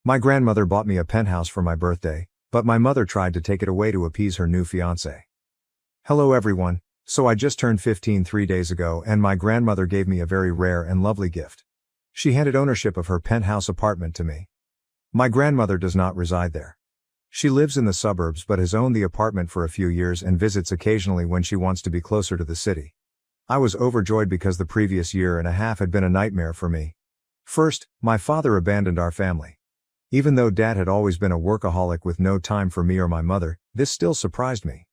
My grandmother bought me a penthouse for my birthday, but my mother tried to take it away to appease her new fiancé. Hello everyone, so I just turned 15 3 days ago and my grandmother gave me a very rare and lovely gift. She handed ownership of her penthouse apartment to me. My grandmother does not reside there. She lives in the suburbs but has owned the apartment for a few years and visits occasionally when she wants to be closer to the city. I was overjoyed because the previous year and a half had been a nightmare for me. First, my father abandoned our family. Even though Dad had always been a workaholic with no time for me or my mother, this still surprised me.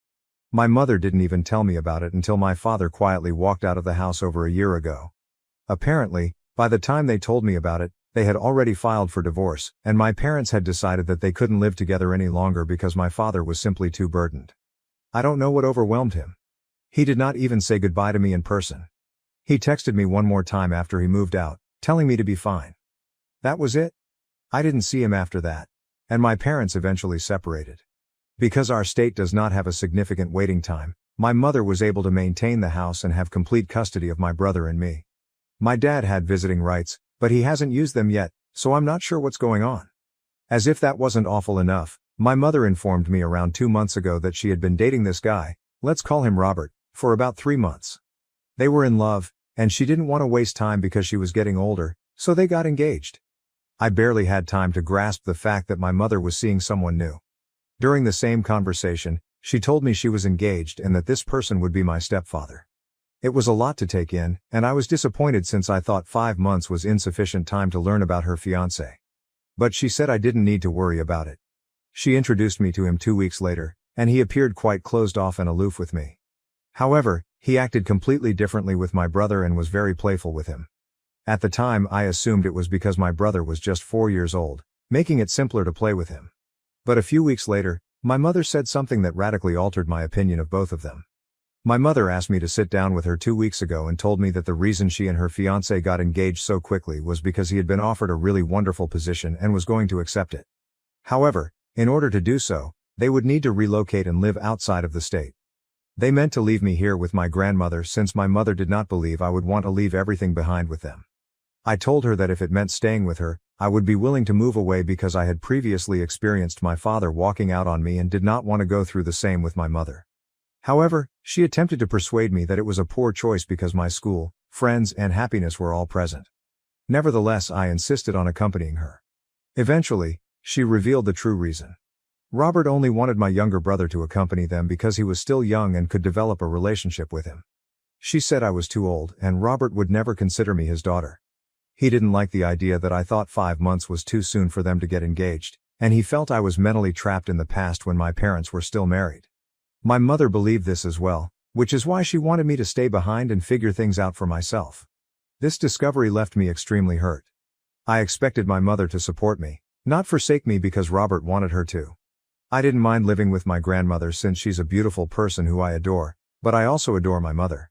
My mother didn't even tell me about it until my father quietly walked out of the house over a year ago. Apparently, by the time they told me about it, they had already filed for divorce, and my parents had decided that they couldn't live together any longer because my father was simply too burdened. I don't know what overwhelmed him. He did not even say goodbye to me in person. He texted me one more time after he moved out, telling me to be fine. That was it. I didn't see him after that. And my parents eventually separated. Because our state does not have a significant waiting time, my mother was able to maintain the house and have complete custody of my brother and me. My dad had visiting rights, but he hasn't used them yet, so I'm not sure what's going on. As if that wasn't awful enough, my mother informed me around 2 months ago that she had been dating this guy, let's call him Robert, for about 3 months. They were in love, and she didn't want to waste time because she was getting older, so they got engaged. I barely had time to grasp the fact that my mother was seeing someone new. During the same conversation, she told me she was engaged and that this person would be my stepfather. It was a lot to take in, and I was disappointed since I thought 5 months was insufficient time to learn about her fiancé. But she said I didn't need to worry about it. She introduced me to him 2 weeks later, and he appeared quite closed off and aloof with me. However, he acted completely differently with my brother and was very playful with him. At the time I assumed it was because my brother was just 4 years old, making it simpler to play with him. But a few weeks later, my mother said something that radically altered my opinion of both of them. My mother asked me to sit down with her 2 weeks ago and told me that the reason she and her fiancé got engaged so quickly was because he had been offered a really wonderful position and was going to accept it. However, in order to do so, they would need to relocate and live outside of the state. They meant to leave me here with my grandmother since my mother did not believe I would want to leave everything behind with them. I told her that if it meant staying with her, I would be willing to move away because I had previously experienced my father walking out on me and did not want to go through the same with my mother. However, she attempted to persuade me that it was a poor choice because my school, friends, and happiness were all present. Nevertheless, I insisted on accompanying her. Eventually, she revealed the true reason. Robert only wanted my younger brother to accompany them because he was still young and could develop a relationship with him. She said I was too old and Robert would never consider me his daughter. He didn't like the idea that I thought 5 months was too soon for them to get engaged, and he felt I was mentally trapped in the past when my parents were still married. My mother believed this as well, which is why she wanted me to stay behind and figure things out for myself. This discovery left me extremely hurt. I expected my mother to support me, not forsake me because Robert wanted her to. I didn't mind living with my grandmother since she's a beautiful person who I adore, but I also adore my mother.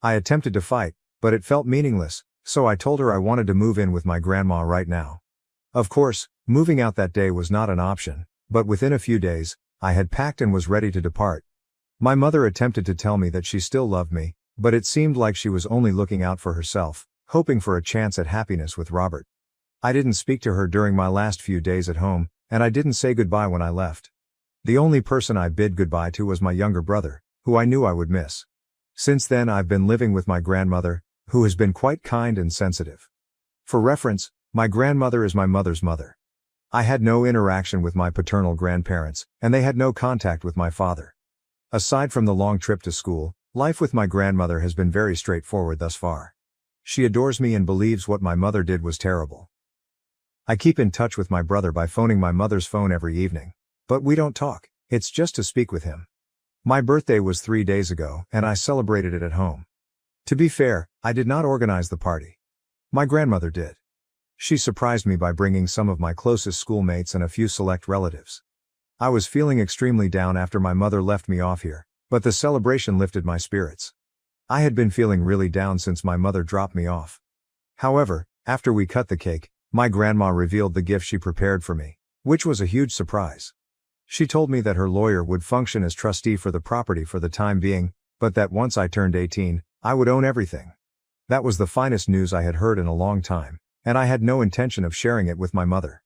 I attempted to fight, but it felt meaningless, so I told her I wanted to move in with my grandma right now. Of course, moving out that day was not an option, but within a few days, I had packed and was ready to depart. My mother attempted to tell me that she still loved me, but it seemed like she was only looking out for herself, hoping for a chance at happiness with Robert. I didn't speak to her during my last few days at home, and I didn't say goodbye when I left. The only person I bid goodbye to was my younger brother, who I knew I would miss. Since then I've been living with my grandmother, who has been quite kind and sensitive. For reference, my grandmother is my mother's mother. I had no interaction with my paternal grandparents, and they had no contact with my father. Aside from the long trip to school, life with my grandmother has been very straightforward thus far. She adores me and believes what my mother did was terrible. I keep in touch with my brother by phoning my mother's phone every evening. But we don't talk, it's just to speak with him. My birthday was 3 days ago, and I celebrated it at home. To be fair, I did not organize the party. My grandmother did. She surprised me by bringing some of my closest schoolmates and a few select relatives. I was feeling extremely down after my mother left me off here, but the celebration lifted my spirits. I had been feeling really down since my mother dropped me off. However, after we cut the cake, my grandma revealed the gift she prepared for me, which was a huge surprise. She told me that her lawyer would function as trustee for the property for the time being, but that once I turned 18, I would own everything. That was the finest news I had heard in a long time, and I had no intention of sharing it with my mother.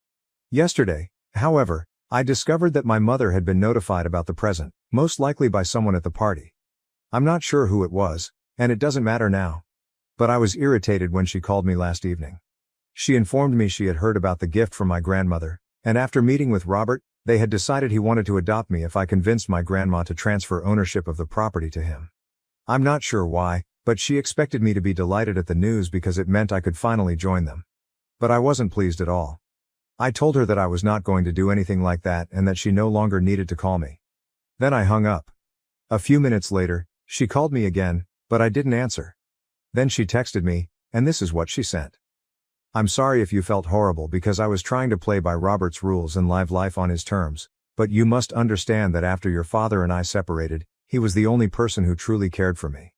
Yesterday, however, I discovered that my mother had been notified about the present, most likely by someone at the party. I'm not sure who it was, and it doesn't matter now. But I was irritated when she called me last evening. She informed me she had heard about the gift from my grandmother, and after meeting with Robert, they had decided he wanted to adopt me if I convinced my grandma to transfer ownership of the property to him. I'm not sure why, but she expected me to be delighted at the news because it meant I could finally join them. But I wasn't pleased at all. I told her that I was not going to do anything like that and that she no longer needed to call me. Then I hung up. A few minutes later, she called me again, but I didn't answer. Then she texted me, and this is what she sent. I'm sorry if you felt horrible because I was trying to play by Robert's rules and live life on his terms, but you must understand that after your father and I separated, he was the only person who truly cared for me.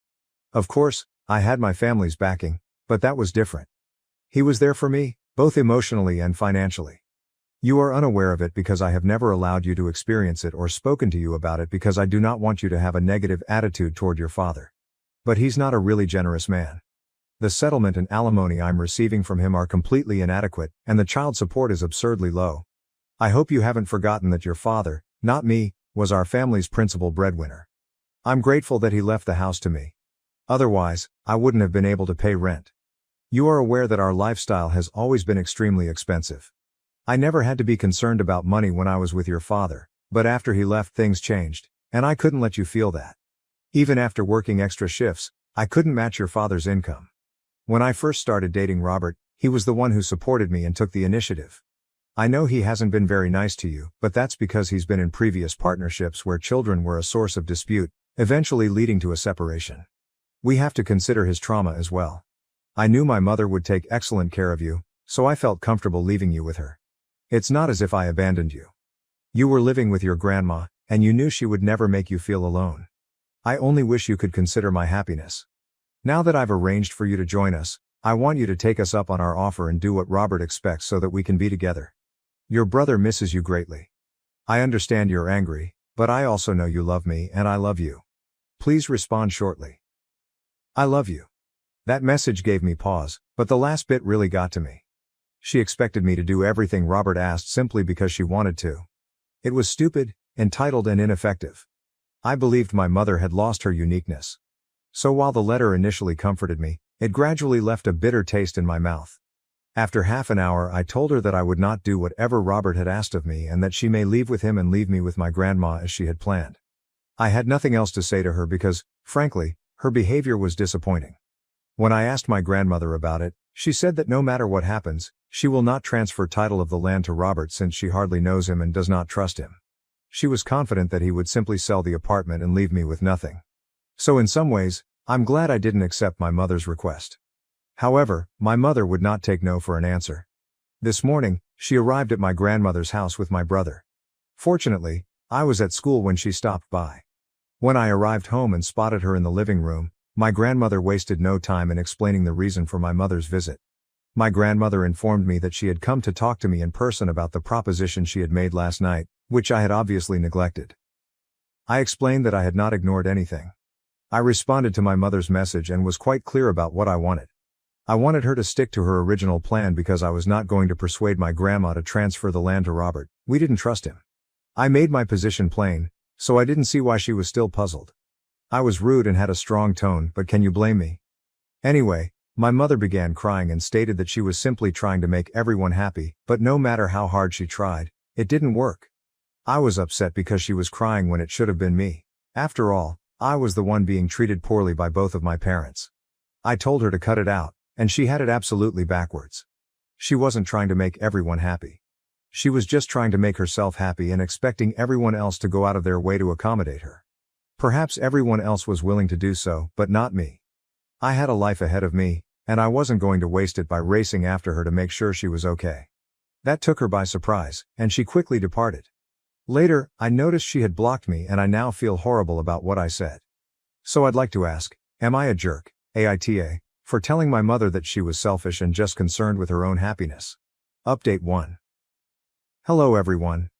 Of course, I had my family's backing, but that was different. He was there for me, both emotionally and financially. You are unaware of it because I have never allowed you to experience it or spoken to you about it because I do not want you to have a negative attitude toward your father. But he's not a really generous man. The settlement and alimony I'm receiving from him are completely inadequate, and the child support is absurdly low. I hope you haven't forgotten that your father, not me, was our family's principal breadwinner. I'm grateful that he left the house to me. Otherwise, I wouldn't have been able to pay rent. You are aware that our lifestyle has always been extremely expensive. I never had to be concerned about money when I was with your father, but after he left things changed, and I couldn't let you feel that. Even after working extra shifts, I couldn't match your father's income. When I first started dating Robert, he was the one who supported me and took the initiative. I know he hasn't been very nice to you, but that's because he's been in previous partnerships where children were a source of dispute, eventually leading to a separation. We have to consider his trauma as well. I knew my mother would take excellent care of you, so I felt comfortable leaving you with her. It's not as if I abandoned you. You were living with your grandma, and you knew she would never make you feel alone. I only wish you could consider my happiness. Now that I've arranged for you to join us, I want you to take us up on our offer and do what Robert expects so that we can be together. Your brother misses you greatly. I understand you're angry, but I also know you love me and I love you. Please respond shortly. I love you. That message gave me pause, but the last bit really got to me. She expected me to do everything Robert asked simply because she wanted to. It was stupid, entitled and ineffective. I believed my mother had lost her uniqueness. So while the letter initially comforted me, it gradually left a bitter taste in my mouth. After half an hour I told her that I would not do whatever Robert had asked of me and that she may leave with him and leave me with my grandma as she had planned. I had nothing else to say to her because, frankly, her behavior was disappointing. When I asked my grandmother about it, she said that no matter what happens, she will not transfer title of the land to Robert since she hardly knows him and does not trust him. She was confident that he would simply sell the apartment and leave me with nothing. So in some ways, I'm glad I didn't accept my mother's request. However, my mother would not take no for an answer. This morning, she arrived at my grandmother's house with my brother. Fortunately, I was at school when she stopped by. When I arrived home and spotted her in the living room, my grandmother wasted no time in explaining the reason for my mother's visit. My grandmother informed me that she had come to talk to me in person about the proposition she had made last night, which I had obviously neglected. I explained that I had not ignored anything. I responded to my mother's message and was quite clear about what I wanted. I wanted her to stick to her original plan because I was not going to persuade my grandma to transfer the land to Robert. We didn't trust him. I made my position plain, so I didn't see why she was still puzzled. I was rude and had a strong tone, but can you blame me? Anyway, my mother began crying and stated that she was simply trying to make everyone happy, but no matter how hard she tried, it didn't work. I was upset because she was crying when it should have been me. After all, I was the one being treated poorly by both of my parents. I told her to cut it out, and she had it absolutely backwards. She wasn't trying to make everyone happy. She was just trying to make herself happy and expecting everyone else to go out of their way to accommodate her. Perhaps everyone else was willing to do so, but not me. I had a life ahead of me, and I wasn't going to waste it by racing after her to make sure she was okay. That took her by surprise, and she quickly departed. Later, I noticed she had blocked me and I now feel horrible about what I said. So I'd like to ask, am I a jerk, AITA, for telling my mother that she was selfish and just concerned with her own happiness? Update 1. Hello everyone.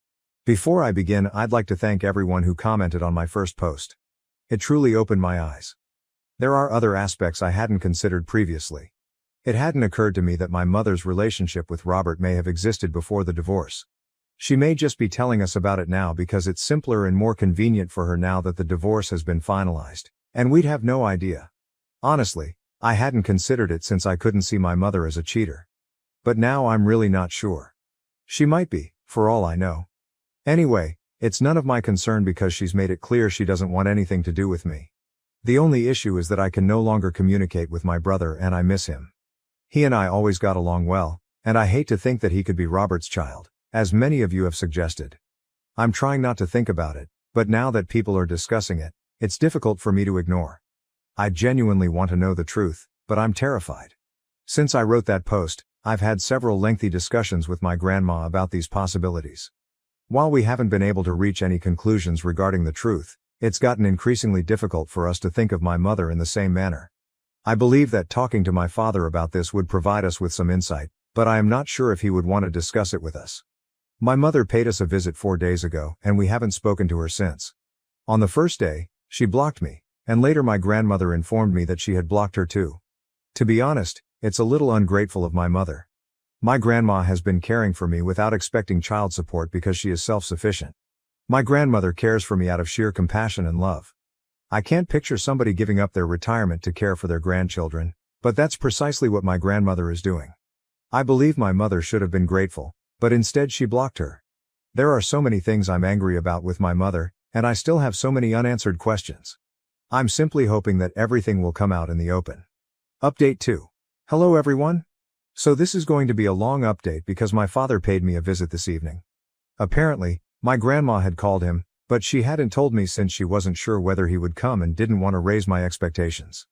Before I begin, I'd like to thank everyone who commented on my first post. It truly opened my eyes. There are other aspects I hadn't considered previously. It hadn't occurred to me that my mother's relationship with Robert may have existed before the divorce. She may just be telling us about it now because it's simpler and more convenient for her now that the divorce has been finalized. And we'd have no idea. Honestly, I hadn't considered it since I couldn't see my mother as a cheater. But now I'm really not sure. She might be, for all I know. Anyway, it's none of my concern because she's made it clear she doesn't want anything to do with me. The only issue is that I can no longer communicate with my brother and I miss him. He and I always got along well, and I hate to think that he could be Robert's child, as many of you have suggested. I'm trying not to think about it, but now that people are discussing it, it's difficult for me to ignore. I genuinely want to know the truth, but I'm terrified. Since I wrote that post, I've had several lengthy discussions with my grandma about these possibilities. While we haven't been able to reach any conclusions regarding the truth, it's gotten increasingly difficult for us to think of my mother in the same manner. I believe that talking to my father about this would provide us with some insight, but I am not sure if he would want to discuss it with us. My mother paid us a visit 4 days ago, and we haven't spoken to her since. On the first day, she blocked me, and later my grandmother informed me that she had blocked her too. To be honest, it's a little ungrateful of my mother. My grandma has been caring for me without expecting child support because she is self-sufficient. My grandmother cares for me out of sheer compassion and love. I can't picture somebody giving up their retirement to care for their grandchildren, but that's precisely what my grandmother is doing. I believe my mother should have been grateful, but instead she blocked her. There are so many things I'm angry about with my mother, and I still have so many unanswered questions. I'm simply hoping that everything will come out in the open. Update 2. Hello everyone. So this is going to be a long update because my father paid me a visit this evening. Apparently, my grandma had called him, but she hadn't told me since she wasn't sure whether he would come and didn't want to raise my expectations.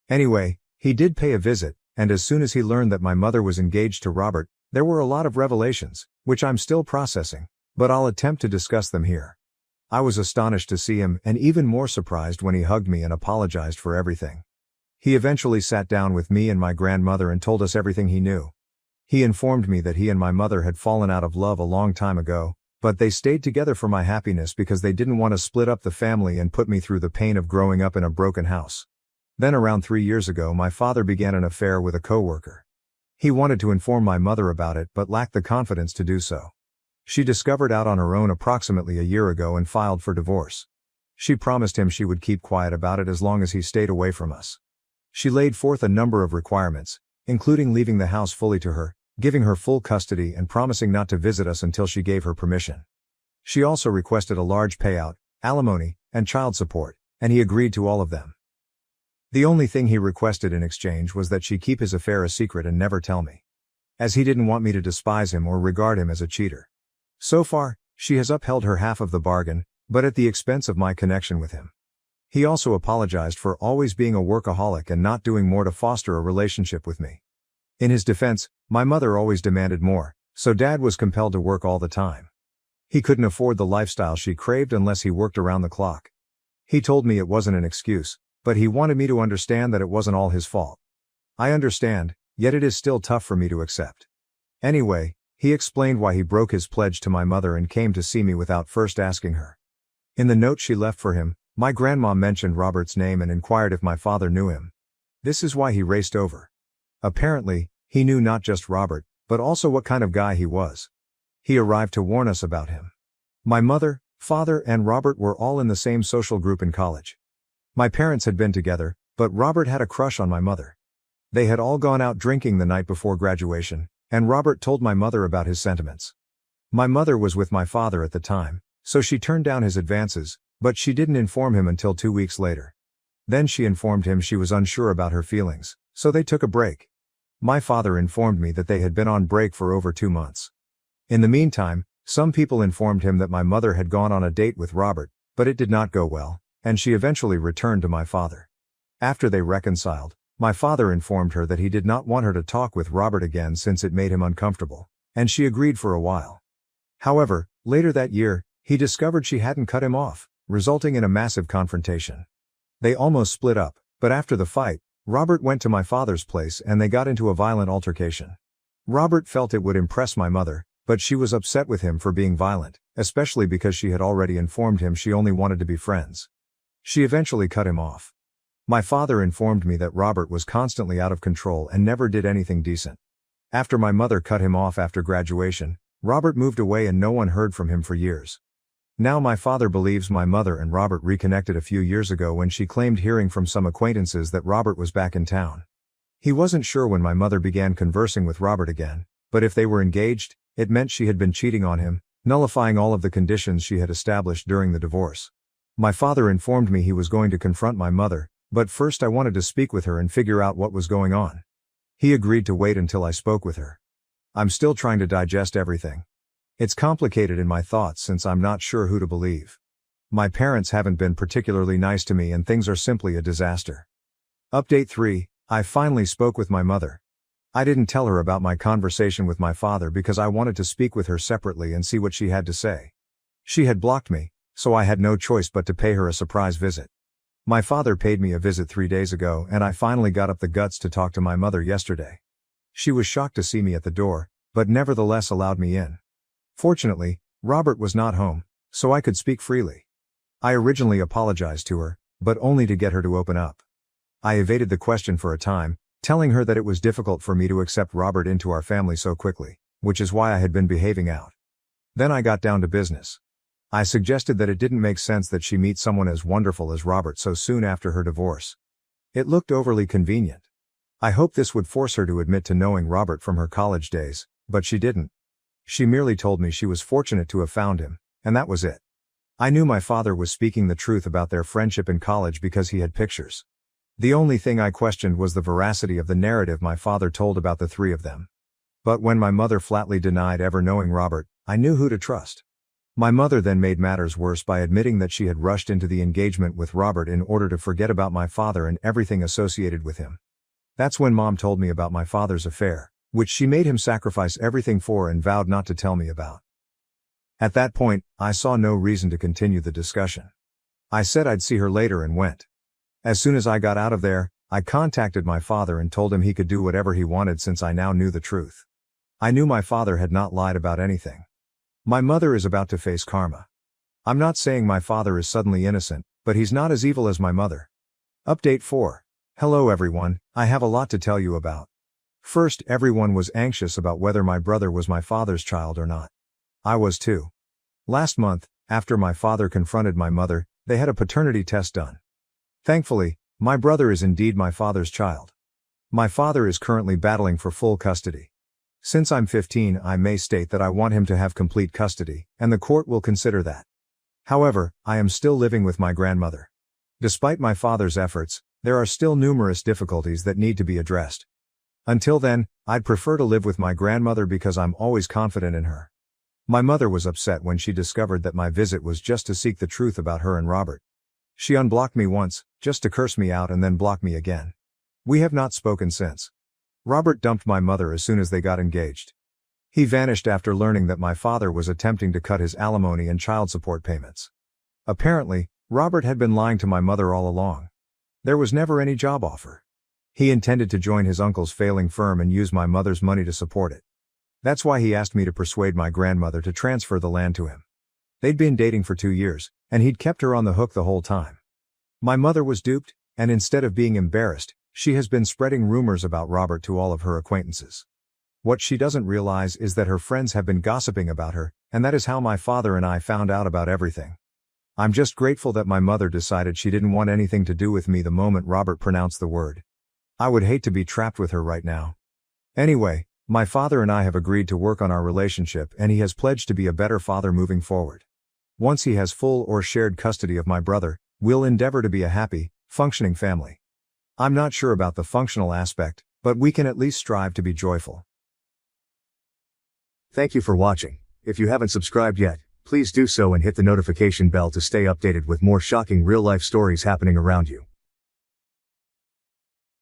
Anyway, he did pay a visit, and as soon as he learned that my mother was engaged to Robert, there were a lot of revelations, which I'm still processing, but I'll attempt to discuss them here. I was astonished to see him and even more surprised when he hugged me and apologized for everything. He eventually sat down with me and my grandmother and told us everything he knew. He informed me that he and my mother had fallen out of love a long time ago, but they stayed together for my happiness because they didn't want to split up the family and put me through the pain of growing up in a broken house. Then around 3 years ago my father began an affair with a coworker. He wanted to inform my mother about it but lacked the confidence to do so. She discovered out on her own approximately a year ago and filed for divorce. She promised him she would keep quiet about it as long as he stayed away from us. She laid forth a number of requirements, including leaving the house fully to her, giving her full custody and promising not to visit us until she gave her permission. She also requested a large payout, alimony, and child support, and he agreed to all of them. The only thing he requested in exchange was that she keep his affair a secret and never tell me, as he didn't want me to despise him or regard him as a cheater. So far, she has upheld her half of the bargain, but at the expense of my connection with him. He also apologized for always being a workaholic and not doing more to foster a relationship with me. In his defense, my mother always demanded more, so Dad was compelled to work all the time. He couldn't afford the lifestyle she craved unless he worked around the clock. He told me it wasn't an excuse, but he wanted me to understand that it wasn't all his fault. I understand, yet it is still tough for me to accept. Anyway, he explained why he broke his pledge to my mother and came to see me without first asking her. In the note she left for him, my grandma mentioned Robert's name and inquired if my father knew him. This is why he raced over. Apparently, he knew not just Robert, but also what kind of guy he was. He arrived to warn us about him. My mother, father, and Robert were all in the same social group in college. My parents had been together, but Robert had a crush on my mother. They had all gone out drinking the night before graduation, and Robert told my mother about his sentiments. My mother was with my father at the time, so she turned down his advances, but she didn't inform him until 2 weeks later. Then she informed him she was unsure about her feelings, so they took a break. My father informed me that they had been on break for over 2 months. In the meantime, some people informed him that my mother had gone on a date with Robert, but it did not go well, and she eventually returned to my father. After they reconciled, my father informed her that he did not want her to talk with Robert again since it made him uncomfortable, and she agreed for a while. However, later that year, he discovered she hadn't cut him off, resulting in a massive confrontation. They almost split up, but after the fight, Robert went to my father's place and they got into a violent altercation. Robert felt it would impress my mother, but she was upset with him for being violent, especially because she had already informed him she only wanted to be friends. She eventually cut him off. My father informed me that Robert was constantly out of control and never did anything decent. After my mother cut him off after graduation, Robert moved away and no one heard from him for years. Now my father believes my mother and Robert reconnected a few years ago when she claimed hearing from some acquaintances that Robert was back in town. He wasn't sure when my mother began conversing with Robert again, but if they were engaged, it meant she had been cheating on him, nullifying all of the conditions she had established during the divorce. My father informed me he was going to confront my mother, but first I wanted to speak with her and figure out what was going on. He agreed to wait until I spoke with her. I'm still trying to digest everything. It's complicated in my thoughts since I'm not sure who to believe. My parents haven't been particularly nice to me and things are simply a disaster. Update 3, I finally spoke with my mother. I didn't tell her about my conversation with my father because I wanted to speak with her separately and see what she had to say. She had blocked me, so I had no choice but to pay her a surprise visit. My father paid me a visit 3 days ago and I finally got up the guts to talk to my mother yesterday. She was shocked to see me at the door, but nevertheless allowed me in. Fortunately, Robert was not home, so I could speak freely. I originally apologized to her, but only to get her to open up. I evaded the question for a time, telling her that it was difficult for me to accept Robert into our family so quickly, which is why I had been behaving out. Then I got down to business. I suggested that it didn't make sense that she meet someone as wonderful as Robert so soon after her divorce. It looked overly convenient. I hoped this would force her to admit to knowing Robert from her college days, but she didn't. She merely told me she was fortunate to have found him, and that was it. I knew my father was speaking the truth about their friendship in college because he had pictures. The only thing I questioned was the veracity of the narrative my father told about the three of them. But when my mother flatly denied ever knowing Robert, I knew who to trust. My mother then made matters worse by admitting that she had rushed into the engagement with Robert in order to forget about my father and everything associated with him. That's when Mom told me about my father's affair, which she made him sacrifice everything for and vowed not to tell me about. At that point, I saw no reason to continue the discussion. I said I'd see her later and went. As soon as I got out of there, I contacted my father and told him he could do whatever he wanted since I now knew the truth. I knew my father had not lied about anything. My mother is about to face karma. I'm not saying my father is suddenly innocent, but he's not as evil as my mother. Update 4. Hello everyone, I have a lot to tell you about. First, everyone was anxious about whether my brother was my father's child or not. I was too. Last month, after my father confronted my mother, they had a paternity test done. Thankfully, my brother is indeed my father's child. My father is currently battling for full custody. Since I'm 15, I may state that I want him to have complete custody, and the court will consider that. However, I am still living with my grandmother. Despite my father's efforts, there are still numerous difficulties that need to be addressed. Until then, I'd prefer to live with my grandmother because I'm always confident in her. My mother was upset when she discovered that my visit was just to seek the truth about her and Robert. She unblocked me once, just to curse me out and then block me again. We have not spoken since. Robert dumped my mother as soon as they got engaged. He vanished after learning that my father was attempting to cut his alimony and child support payments. Apparently, Robert had been lying to my mother all along. There was never any job offer. He intended to join his uncle's failing firm and use my mother's money to support it. That's why he asked me to persuade my grandmother to transfer the land to him. They'd been dating for 2 years, and he'd kept her on the hook the whole time. My mother was duped, and instead of being embarrassed, she has been spreading rumors about Robert to all of her acquaintances. What she doesn't realize is that her friends have been gossiping about her, and that is how my father and I found out about everything. I'm just grateful that my mother decided she didn't want anything to do with me the moment Robert pronounced the word. I would hate to be trapped with her right now. Anyway, my father and I have agreed to work on our relationship and he has pledged to be a better father moving forward. Once he has full or shared custody of my brother, we'll endeavor to be a happy, functioning family. I'm not sure about the functional aspect, but we can at least strive to be joyful. Thank you for watching. If you haven't subscribed yet, please do so and hit the notification bell to stay updated with more shocking real-life stories happening around you.